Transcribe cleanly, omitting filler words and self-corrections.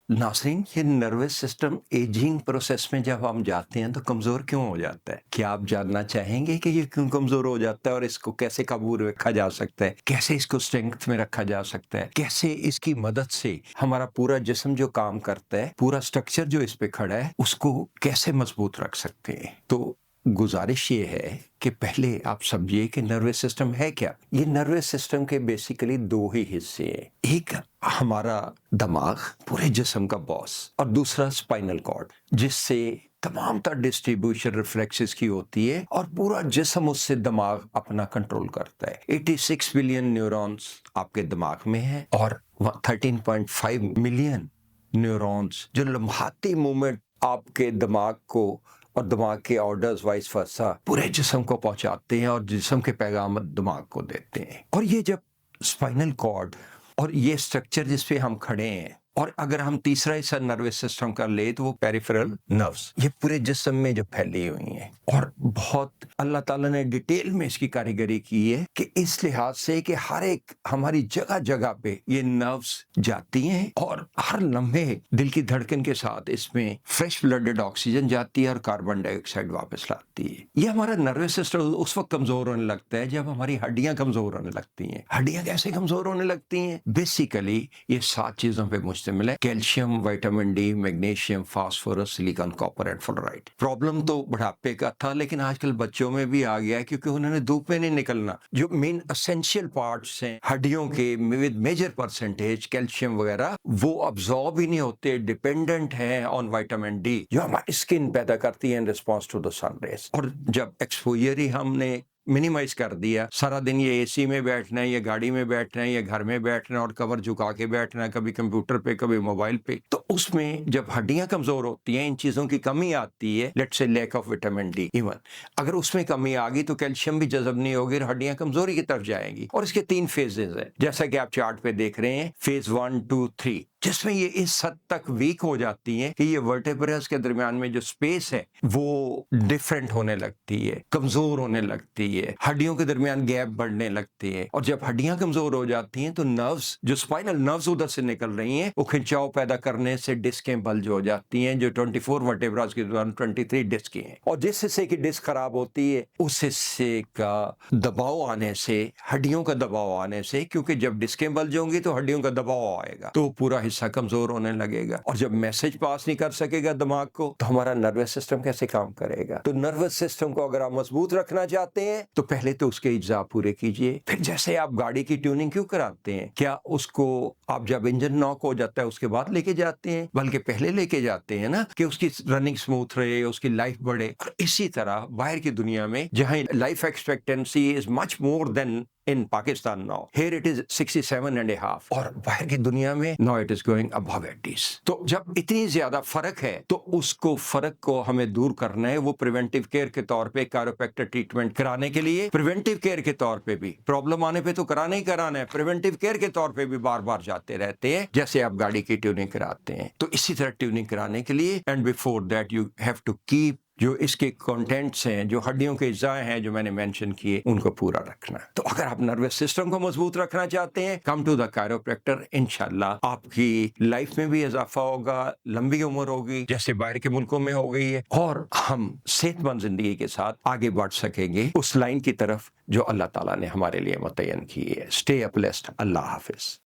नाज़रीन, ये nervous system ageing process में जब हम जाते हैं तो कमज़ोर क्यों हो जाता है? क्या आप जानना चाहेंगे कि ये क्यों कमज़ोर हो जाता है और इसको कैसे काबू रखा जा सकता है? कैसे इसको स्ट्रेंथ में रखा जा सकता है? कैसे इसकी मदद से हमारा पूरा जिस्म जो काम करता है, पूरा स्ट्रक्चर जो इस पे खड़ा है, उसको कैसे मज़बूत रख सकते हैं? तो गुज़ारिश ये है कि पहले आप समझिए कि नर्वस सिस्टम है क्या? ये नर्वस सिस्टम के बेसिकली 2 ही हिस्से हैं। एक हमारा दिमाग, पूरे जिस्म का बॉस, और दूसरा स्पाइनल कॉर्ड, जिससे तमाम तर डिस्ट्रीब्यूशन रिफ्लेक्सेस की होती है और पूरा जिस्म उससे दिमाग अपना कंट्रोल करता है। 86 बिलियन न्यूरॉन्स आपके दिमाग में है और 13.5 मिलियन न्यूरॉन्स जो लम्हाती मूवमेंट आपके दिमाग को और दिमाग के ऑर्डर्स वाइस वर्सा पूरे जिस्म को पहुंचाते हैं और जिस्म के पैगाम दिमाग को देते हैं। और ये जब स्पाइनल कॉर्ड और ये स्ट्रक्चर जिस पे हम खड़े हैं, और अगर हम तीसरा हिस्सा नर्वस सिस्टम का ले तो वो पेरिफेरल नर्व्स, ये पूरे जिस्म में जो फैली हुई हैं और बहुत अल्लाह ताला ने डिटेल में इसकी कारीगरी की है कि इस लिहाज से कि हर एक हमारी जगह जगह पे ये नर्व्स जाती हैं और हर लम्हे दिल की धड़कन के साथ इसमें फ्रेश ब्लडेड ऑक्सीजन जाती है और कार्बन डाइऑक्साइड वापस लाती है। ये हमारा नर्वस सिस्टम उस वक्त कमजोर होने लगता है जब हमारी हड्डियां कमजोर होने लगती हैं। हड्डियां कैसे कमजोर होने लगती हैं? बेसिकली ये 7 चीजों पे मुश्तमिल है: calcium, vitamin D, magnesium, phosphorus, silicon, copper and fluoride. Problem तो बुढ़ापे का था, लेकिन आजकल बच्चों में भी आ गया है क्योंकि उन्होंने धूप में नहीं निकलना। जो मेन एसेंशियल पार्ट्स हैं हड्डियों के विद मेजर परसेंटेज कैल्शियम वगैरह, वो अब्सॉर्ब ही नहीं होते, डिपेंडेंट है ऑन विटामिन डी जो हमारी स्किन पैदा करती है in response to the sun rays. और जब एक्सपोजर ही हमने मिनिमाइज कर दिया, सारा दिन ये एसी में बैठना है, ये गाड़ी में बैठना है, ये घर में बैठना है और कवर झुका के बैठना है, कभी कंप्यूटर पे कभी मोबाइल पे, तो उसमें जब हड्डियां कमजोर होती हैं, इन चीजों की कमी आती है, लेट्स से lack of vitamin D. Even अगर उसमें कमी आ गई तो कैल्शियम भी जज़ब नहीं होगी और हड्डियां कमजोरी की तरफ जाएंगी। और इसके 3 फेजेस है, जैसा कि आप चार्ट पे देख रहे हैं, फेज 1, 2, 3, जिसमें ये इस हद तक वीक हो जाती हैं कि ये वर्टेब्रस के दरमियान में जो स्पेस है वो डिफरेंट होने लगती है, कमजोर होने लगती है, हड्डियों के दरमियान गैप बढ़ने लगती है। और जब हड्डियां कमजोर हो जाती हैं तो नर्व्स, जो स्पाइनल नर्व्स उधर से निकल रही हैं, वो खिंचाव पैदा करने से डिस्कें बल्ज हो जाती हैं, जो 24 वर्टेब्रास के दौरान 23 डिस्क हैं। और जिस हिस्से की डिस्क खराब होती है उस हिस्से का दबाव आने से, हड्डियों का दबाव आने से, क्योंकि जब डिस्कें बल्ज होंगी तो हड्डियों का दबाव आएगा तो पूरा हिस्सा कमजोर होने लगेगा। और जब मैसेज पास नहीं कर सकेगा दिमाग को तो हमारा नर्वस सिस्टम कैसे काम करेगा? तो नर्वस सिस्टम को अगर आप मजबूत रखना चाहते हैं तो पहले तो उसके अज्जा पूरे कीजिए। फिर जैसे आप गाड़ी की ट्यूनिंग क्यों कराते हैं, क्या उसको आप जब इंजन नॉक हो जाता है उसके बाद लेके जाते हैं? बल्कि पहले लेके जाते हैं ना, कि उसकी रनिंग स्मूथ रहे, उसकी लाइफ बढ़े। और इसी तरह बाहर की दुनिया में जहां life expectancy is much more than in Pakistan now. Here it is 67.5 और बाहर की दुनिया में now it is going above 80s। तो जब इतनी ज्यादा फर्क है तो उसको फर्क को हमें दूर करना है। वो प्रिवेंटिव केयर के तौर पे कायरोप्रैक्टर ट्रीटमेंट कराने के लिए, प्रिवेंटिव केयर के तौर पे भी, प्रॉब्लम आने पे तो कराना ही कराना है, प्रिवेंटिव केयर के तौर पे भी बार बार जाते रहते हैं, जैसे आप गाड़ी की ट्यूनिंग कराते हैं। तो इसी तरह ट्यूनिंग कराने के लिए and before that you have to keep जो इसके कंटेंट्स हैं, जो हड्डियों के अज्जा हैं जो मैंने मेंशन किए, उनको पूरा रखना। तो अगर आप नर्वस सिस्टम को मजबूत रखना चाहते हैं, कम टू द कायरोप्रैक्टर। इंशाल्लाह आपकी लाइफ में भी इजाफा होगा, लंबी उम्र होगी जैसे बाहर के मुल्कों में हो गई है, और हम सेहतमंद जिंदगी के साथ आगे बढ़ सकेंगे उस लाइन की तरफ जो अल्लाह ताला ने हमारे लिए मुतय्यन की है। Stay up blessed. अल्लाह हाफिज।